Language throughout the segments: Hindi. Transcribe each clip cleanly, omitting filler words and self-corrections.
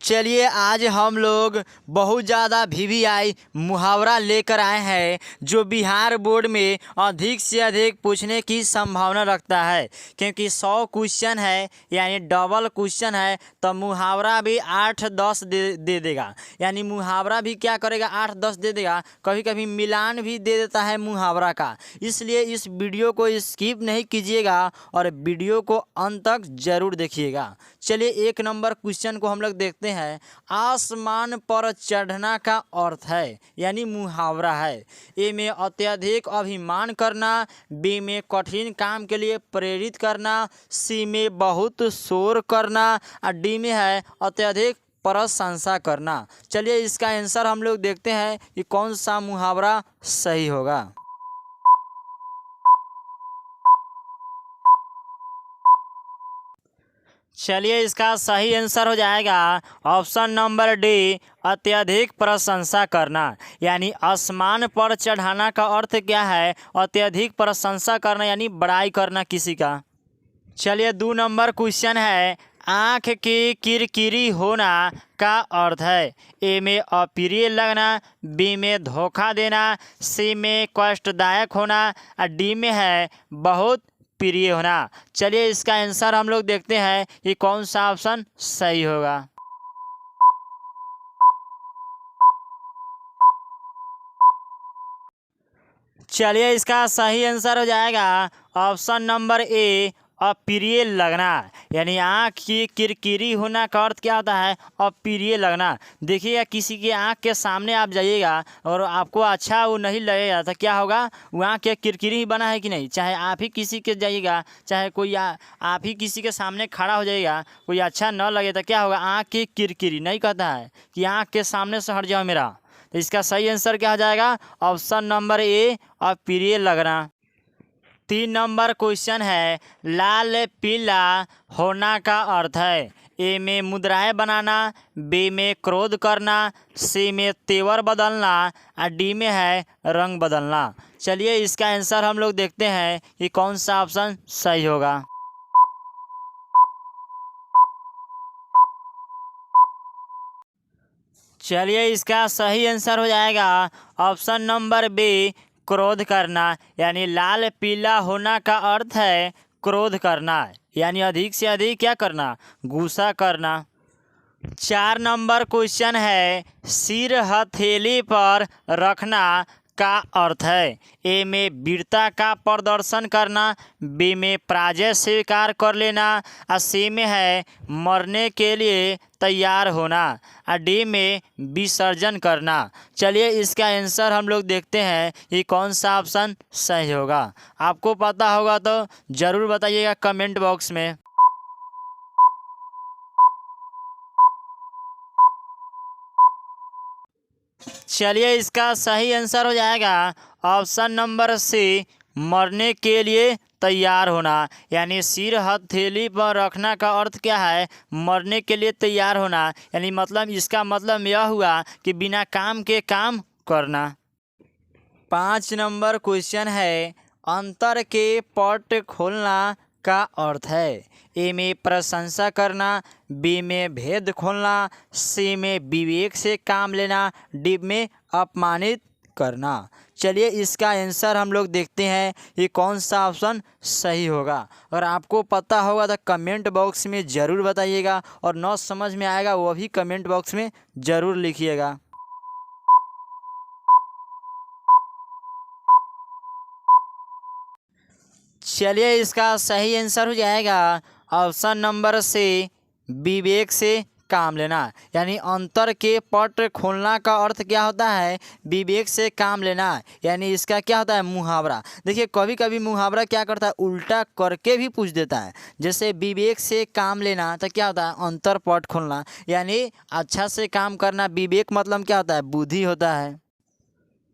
चलिए आज हम लोग बहुत ज़्यादा वीवीआई मुहावरा लेकर आए हैं जो बिहार बोर्ड में अधिक से अधिक पूछने की संभावना रखता है, क्योंकि 100 क्वेश्चन है यानी डबल क्वेश्चन है तो मुहावरा भी 8-10 दे देगा। यानी मुहावरा भी क्या करेगा, 8-10 दे देगा। कभी कभी मिलान भी दे देता है मुहावरा का। इसलिए इस वीडियो को स्किप नहीं कीजिएगा और वीडियो को अंत तक जरूर देखिएगा। चलिए एक नंबर क्वेश्चन को हम लोग देखते हैं। आसमान पर चढ़ना का अर्थ है यानी मुहावरा है। ए में अत्यधिक अभिमान करना, बी में कठिन काम के लिए प्रेरित करना, सी में बहुत शोर करना और डी में है अत्यधिक प्रशंसा करना। चलिए इसका आंसर हम लोग देखते हैं कि कौन सा मुहावरा सही होगा। चलिए इसका सही आंसर हो जाएगा ऑप्शन नंबर डी, अत्यधिक प्रशंसा करना। यानी आसमान पर चढ़ाना का अर्थ क्या है, अत्यधिक प्रशंसा करना यानी बड़ाई करना किसी का। चलिए 2 नंबर क्वेश्चन है। आँख की किरकिरी होना का अर्थ है। ए में अप्रिय लगना, बी में धोखा देना, सी में कष्टदायक होना और डी में है बहुत प्रिय होना। चलिए इसका आंसर हम लोग देखते हैं कि कौन सा ऑप्शन सही होगा। चलिए इसका सही आंसर हो जाएगा ऑप्शन नंबर ए, अप्रिय लगना। यानी आँख की किरकिरी होना का अर्थ क्या होता है, अप्रिय लगना। देखिएगा किसी के आँख के सामने आप जाइएगा और आपको अच्छा वो नहीं लगेगा तो क्या होगा, वो आँख के किरकिरी ही बना है कि नहीं। चाहे आप ही किसी के जाइएगा, चाहे कोई आप ही किसी के सामने खड़ा हो जाइएगा, कोई अच्छा न लगे तो क्या होगा, आँख की किरकिरी। नहीं कहता है कि आँख के सामने से हट जाओ मेरा। तो इसका सही आंसर क्या हो जाएगा, ऑप्शन नंबर ए, अप्रिय लगना। 3 नंबर क्वेश्चन है। लाल पीला होना का अर्थ है। ए में मुद्राएं बनाना, बी में क्रोध करना, सी में तेवर बदलना और डी में है रंग बदलना। चलिए इसका आंसर हम लोग देखते हैं कि कौन सा ऑप्शन सही होगा। चलिए इसका सही आंसर हो जाएगा ऑप्शन नंबर बी, क्रोध करना। यानी लाल पीला होना का अर्थ है क्रोध करना, यानी अधिक से अधिक क्या करना, गुस्सा करना। 4 नंबर क्वेश्चन है। सिर हथेली पर रखना का अर्थ है। ए में वीरता का प्रदर्शन करना, बी में पराजय स्वीकार कर लेना और सी में है मरने के लिए तैयार होना और डी में विसर्जन करना। चलिए इसका आंसर हम लोग देखते हैं कि कौन सा ऑप्शन सही होगा। आपको पता होगा तो ज़रूर बताइएगा कमेंट बॉक्स में। चलिए इसका सही आंसर हो जाएगा ऑप्शन नंबर सी, मरने के लिए तैयार होना। यानी सिर हथेली पर रखना का अर्थ क्या है, मरने के लिए तैयार होना। यानी मतलब इसका मतलब यह हुआ कि बिना काम के काम करना। 5 नंबर क्वेश्चन है। अंतर के पट खोलना का अर्थ है। ए में प्रशंसा करना, बी में भेद खोलना, सी में विवेक से काम लेना, डी में अपमानित करना। चलिए इसका आंसर हम लोग देखते हैं कि कौन सा ऑप्शन सही होगा। अगर आपको पता होगा तो कमेंट बॉक्स में ज़रूर बताइएगा और न समझ में आएगा वो भी कमेंट बॉक्स में ज़रूर लिखिएगा। चलिए इसका सही आंसर हो जाएगा ऑप्शन नंबर सी, विवेक से काम लेना। यानी अंतर के पट खोलना का अर्थ क्या होता है, विवेक से काम लेना। यानी इसका क्या होता है, मुहावरा। देखिए कभी कभी मुहावरा क्या करता है, उल्टा करके भी पूछ देता है। जैसे विवेक से काम लेना तो क्या होता है, अंतर पट खोलना यानी अच्छा से काम करना। विवेक मतलब क्या होता है, बुद्धि होता है।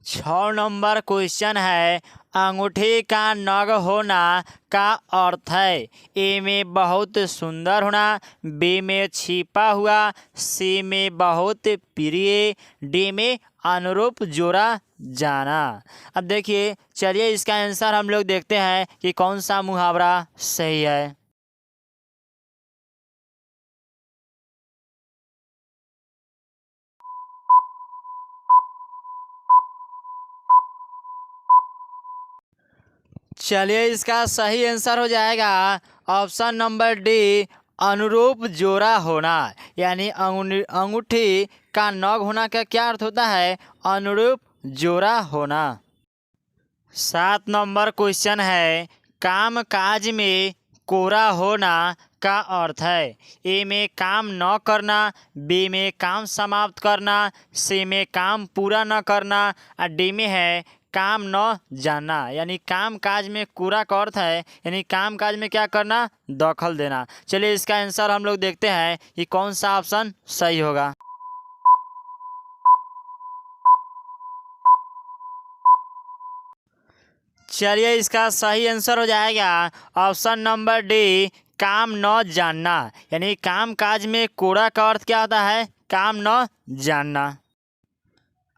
6 नंबर क्वेश्चन है। अंगूठी का नग होना का अर्थ है। ए में बहुत सुंदर होना, बी में छिपा हुआ, सी में बहुत प्रिय, डी में अनुरूप जोड़ा जाना। अब देखिए चलिए इसका आंसर हम लोग देखते हैं कि कौन सा मुहावरा सही है। चलिए इसका सही आंसर हो जाएगा ऑप्शन नंबर डी, अनुरूप जोड़ा होना। यानी अंगूठी का नग होना का क्या अर्थ होता है? अनुरूप जोड़ा होना। 7 नंबर क्वेश्चन है, काम काज में कोरा होना का अर्थ है? ए में काम न करना, बी में काम समाप्त करना, सी में काम पूरा न करना और डी में है काम न जानना। यानी काम काज में कोरा का अर्थ है यानी काम काज में क्या करना? दखल देना। चलिए इसका आंसर हम लोग देखते हैं कि कौन सा ऑप्शन सही होगा। चलिए इसका सही आंसर हो जाएगा ऑप्शन नंबर डी, काम न जानना। यानी काम काज में कोरा का अर्थ क्या होता है? काम न जानना।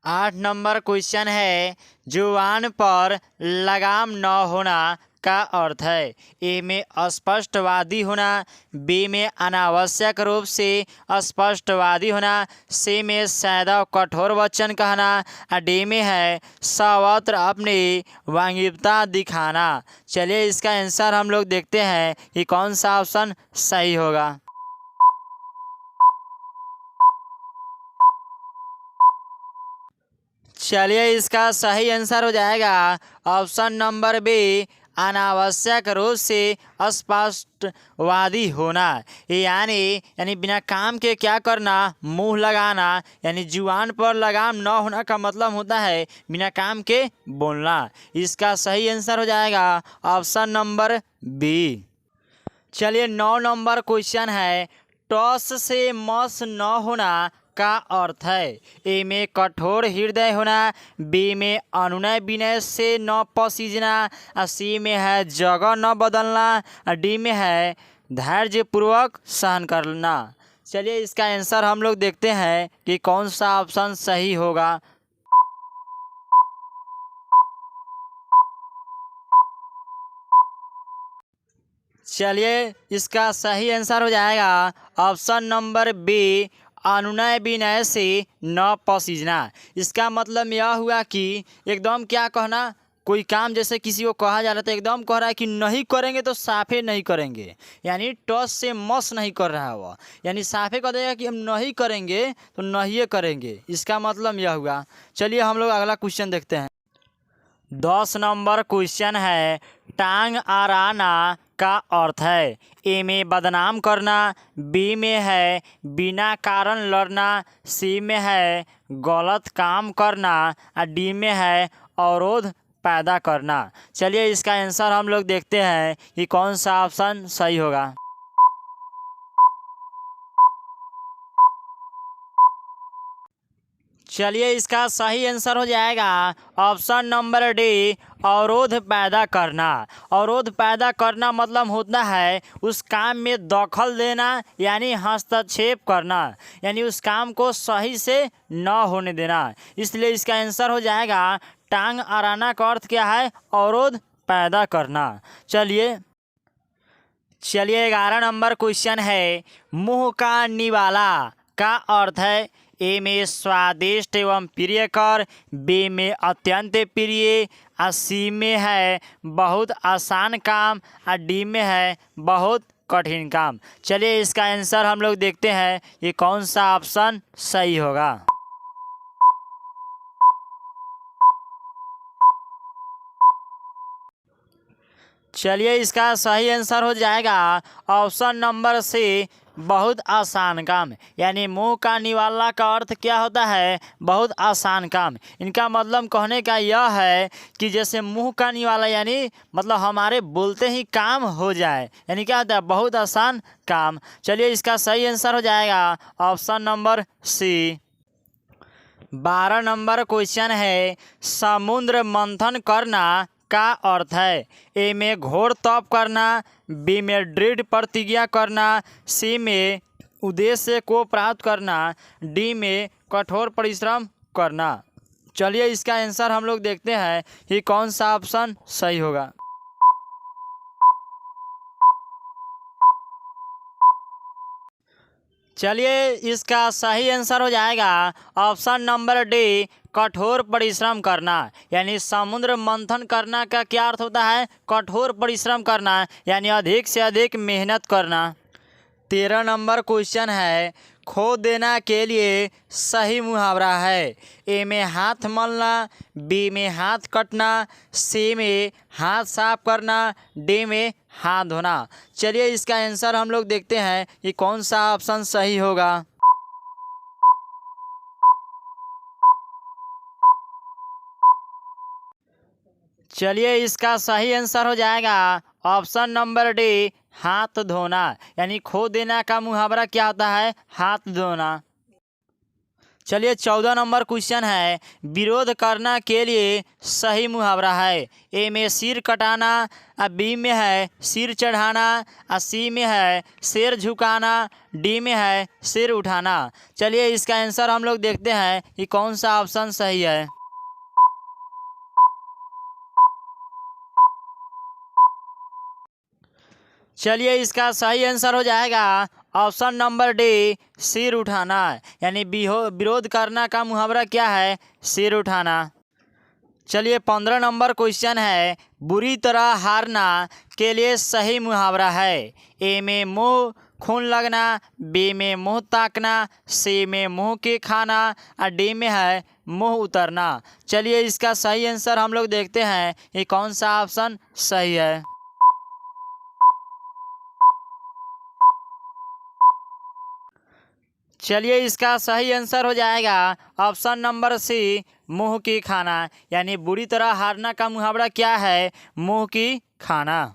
8 नंबर क्वेश्चन है, जुबान पर लगाम न होना का अर्थ है? ए में अस्पष्टवादी होना, बी में अनावश्यक रूप से अस्पष्टवादी होना, सी में सादा कठोर वचन कहना और डी में है सर्वत्र अपनी वांगिवता दिखाना। चलिए इसका आंसर हम लोग देखते हैं कि कौन सा ऑप्शन सही होगा। चलिए इसका सही आंसर हो जाएगा ऑप्शन नंबर बी, अनावश्यक रूप से अस्पष्टवादी होना। यानी बिना काम के क्या करना? मुंह लगाना। यानी जुबान पर लगाम न होना का मतलब होता है बिना काम के बोलना। इसका सही आंसर हो जाएगा ऑप्शन नंबर बी। चलिए 9 नंबर क्वेश्चन है, टॉस से मस न होना का अर्थ है? ए में कठोर हृदय होना, बी में अनुनय विनय से न पसीजना और सी में है जगह न बदलना और डी में है धैर्यपूर्वक सहन करना। चलिए इसका आंसर हम लोग देखते हैं कि कौन सा ऑप्शन सही होगा। चलिए इसका सही आंसर हो जाएगा ऑप्शन नंबर बी, अनुनय विनय से न पसीजना। इसका मतलब यह हुआ कि एकदम क्या कहना? कोई काम जैसे किसी को कहा जा रहा था, एकदम कह रहा है कि नहीं करेंगे तो साफे नहीं करेंगे। यानी टॉस से मस नहीं कर रहा है वह, यानी साफे कह देगा कि हम नहीं करेंगे तो नहीं करेंगे। इसका मतलब यह हुआ। चलिए हम लोग अगला क्वेश्चन देखते हैं। 10 नंबर क्वेश्चन है, टांग अड़ाना का अर्थ है? ए में बदनाम करना, बी में है बिना कारण लड़ना, सी में है गलत काम करना और डी में है अवरोध पैदा करना। चलिए इसका आंसर हम लोग देखते हैं कि कौन सा ऑप्शन सही होगा। चलिए इसका सही आंसर हो जाएगा ऑप्शन नंबर डी, अवरोध पैदा करना। अवरोध पैदा करना मतलब होता है उस काम में दखल देना यानी हस्तक्षेप करना, यानी उस काम को सही से न होने देना। इसलिए इसका आंसर हो जाएगा टांग अड़ाना का अर्थ क्या है? अवरोध पैदा करना। चलिए 11 नंबर क्वेश्चन है, मुंह का निवाला का अर्थ है? ए में स्वादिष्ट एवं प्रियकर, बी में अत्यंत प्रिय और सी में है बहुत आसान काम और डी में है बहुत कठिन काम। चलिए इसका आंसर हम लोग देखते हैं ये कौन सा ऑप्शन सही होगा। चलिए इसका सही आंसर हो जाएगा ऑप्शन नंबर सी, बहुत आसान काम। यानी मुंह का निवाला का अर्थ क्या होता है? बहुत आसान काम। इनका मतलब कहने का यह है कि जैसे मुंह का निवाला यानी मतलब हमारे बोलते ही काम हो जाए, यानी क्या होता है? बहुत आसान काम। चलिए इसका सही आंसर हो जाएगा option number C. 12 number question है, समुद्र मंथन करना का अर्थ है? ए में घोर तप करना, बी में दृढ़ प्रतिज्ञा करना, सी में उद्देश्य को प्राप्त करना, डी में कठोर परिश्रम करना। चलिए इसका आंसर हम लोग देखते हैं कि कौन सा ऑप्शन सही होगा। चलिए इसका सही आंसर हो जाएगा ऑप्शन नंबर डी, कठोर परिश्रम करना। यानी समुद्र मंथन करना का क्या अर्थ होता है? कठोर परिश्रम करना, यानी अधिक से अधिक मेहनत करना। 13 नंबर क्वेश्चन है, खो देना के लिए सही मुहावरा है। ए में हाथ मलना, बी में हाथ कटना, सी में हाथ साफ करना, डी में हाथ धोना। चलिए इसका आंसर हम लोग देखते हैं कि कौन सा ऑप्शन सही होगा। चलिए इसका सही आंसर हो जाएगा ऑप्शन नंबर डी, हाथ धोना। यानी खो देना का मुहावरा क्या होता है? हाथ धोना। चलिए 14 नंबर क्वेश्चन है, विरोध करना के लिए सही मुहावरा है। ए में सिर कटाना, बी में है सिर चढ़ाना, सी में है सिर झुकाना, डी में है सिर उठाना। चलिए इसका आंसर हम लोग देखते हैं कि कौन सा ऑप्शन सही है। चलिए इसका सही आंसर हो जाएगा ऑप्शन नंबर डी, सिर उठाना। यानी विरोध करना का मुहावरा क्या है? सिर उठाना। चलिए 15 नंबर क्वेश्चन है, बुरी तरह हारना के लिए सही मुहावरा है। ए में मुंह खून लगना, बी में मुंह ताकना, सी में मुंह के खाना, और डी में है मुंह उतरना। चलिए इसका सही आंसर हम लोग देखते हैं ये कौन सा ऑप्शन सही है। चलिए इसका सही आंसर हो जाएगा ऑप्शन नंबर सी, मुंह की खाना। यानी बुरी तरह हारना का मुहावरा क्या है? मुंह की खाना।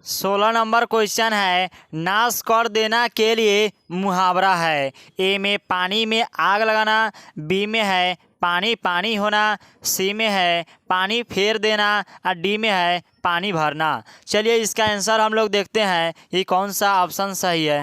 16 नंबर क्वेश्चन है, नाश कर देना के लिए मुहावरा है। ए में पानी में आग लगाना, बी में है पानी पानी होना, सी में है पानी फेर देना, और डी में है पानी भरना। चलिए इसका आंसर हम लोग देखते हैं ये कौन सा ऑप्शन सही है।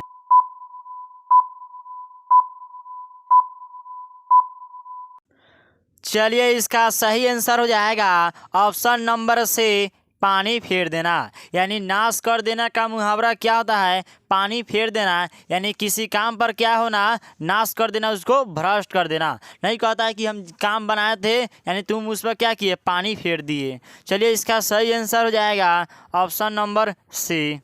चलिए इसका सही आंसर हो जाएगा ऑप्शन नंबर सी, पानी फेर देना। यानी नाश कर देना का मुहावरा क्या होता है? पानी फेर देना। यानी किसी काम पर क्या होना? नाश कर देना, उसको भ्रष्ट कर देना। नहीं कहता है कि हम काम बनाए थे, यानी तुम उस पर क्या किए? पानी फेर दिए। चलिए इसका सही आंसर हो जाएगा option number C.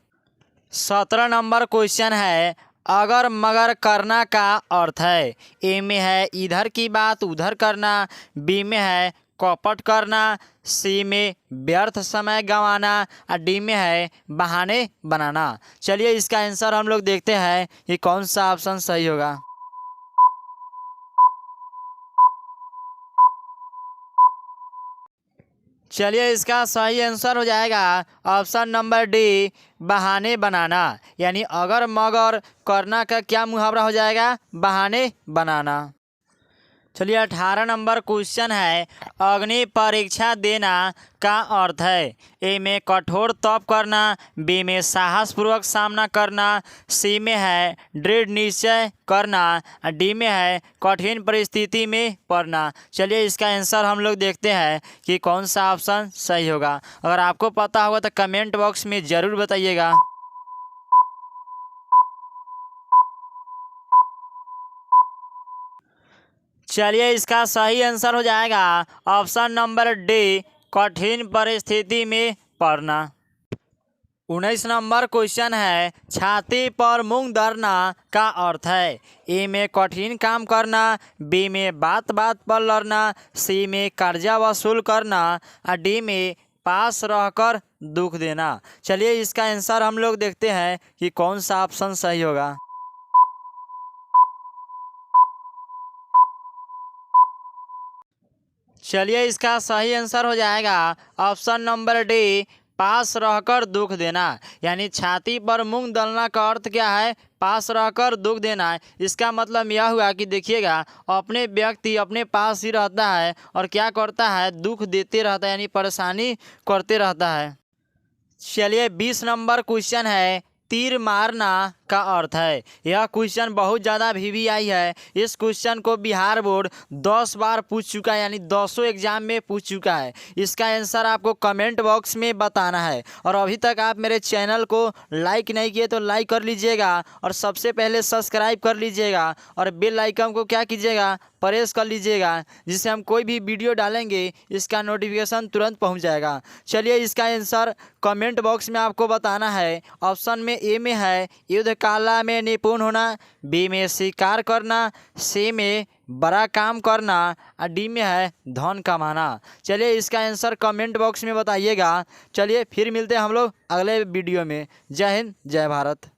17 number question है, अगर मगर करना का अर्थ है। ए में है इधर की बात उधर करना, बी में है कपट करना, सी में व्यर्थ समय गंवाना, और डी में है बहाने बनाना। चलिए इसका आंसर हम लोग देखते हैं कि कौन सा ऑप्शन सही होगा। चलिए इसका सही आंसर हो जाएगा ऑप्शन नंबर डी, बहाने बनाना। यानी अगर मगर करना का क्या मुहावरा हो जाएगा? बहाने बनाना। चलिए 18 नंबर क्वेश्चन है, अग्नि परीक्षा देना का अर्थ है। ए में कठोर तप करना, बी में साहसपूर्वक सामना करना, सी में है दृढ़ निश्चय करना, डी में है कठिन परिस्थिति में पड़ना। चलिए इसका आंसर हम लोग देखते हैं कि कौन सा ऑप्शन सही होगा। अगर आपको पता होगा तो कमेंट बॉक्स में ज़रूर बताइएगा। चलिए इसका सही आंसर हो जाएगा ऑप्शन नंबर डी, कठिन परिस्थिति में पड़ना। 19 नंबर क्वेश्चन है, छाती पर मूंग धरना का अर्थ है। ए में कठिन काम करना, बी में बात बात पर लड़ना, सी में कर्जा वसूल करना, और डी में पास रहकर दुख देना। चलिए इसका आंसर हम लोग देखते हैं कि कौन सा ऑप्शन सही होगा। चलिए इसका सही आंसर हो जाएगा ऑप्शन नंबर डी, पास रहकर दुख देना। यानी छाती पर मूंग दलना का अर्थ क्या है? पास रहकर दुख देना। इसका मतलब यह हुआ कि देखिएगा, अपने व्यक्ति अपने पास ही रहता है और क्या करता है? दुख देते रहता है, यानी परेशानी करते रहता है। चलिए 20 नंबर क्वेश्चन है, तीर मारना का अर्थ है। यह क्वेश्चन बहुत ज़्यादा वीवीआई है। इस क्वेश्चन को बिहार बोर्ड 10 बार पूछ चुका है, यानी 10 एग्जाम में पूछ चुका है। इसका आंसर आपको कमेंट बॉक्स में बताना है। और अभी तक आप मेरे चैनल को लाइक नहीं किए तो लाइक कर लीजिएगा और सबसे पहले सब्सक्राइब कर लीजिएगा और बेल आइकन को क्या कीजिएगा, प्रेस कर लीजिएगा, जिससे हम कोई भी वीडियो डालेंगे इसका नोटिफिकेशन तुरंत पहुंच जाएगा। चलिए इसका आंसर कमेंट बॉक्स में आपको बताना है। ऑप्शन में ए में है युद्ध कला में निपुण होना, बी में शिकार करना, सी में बड़ा काम करना और डी में है धन कमाना। चलिए इसका आंसर कमेंट बॉक्स में बताइएगा। चलिए फिर मिलते हैं हम लोग अगले वीडियो में। जय हिंद, जय भारत।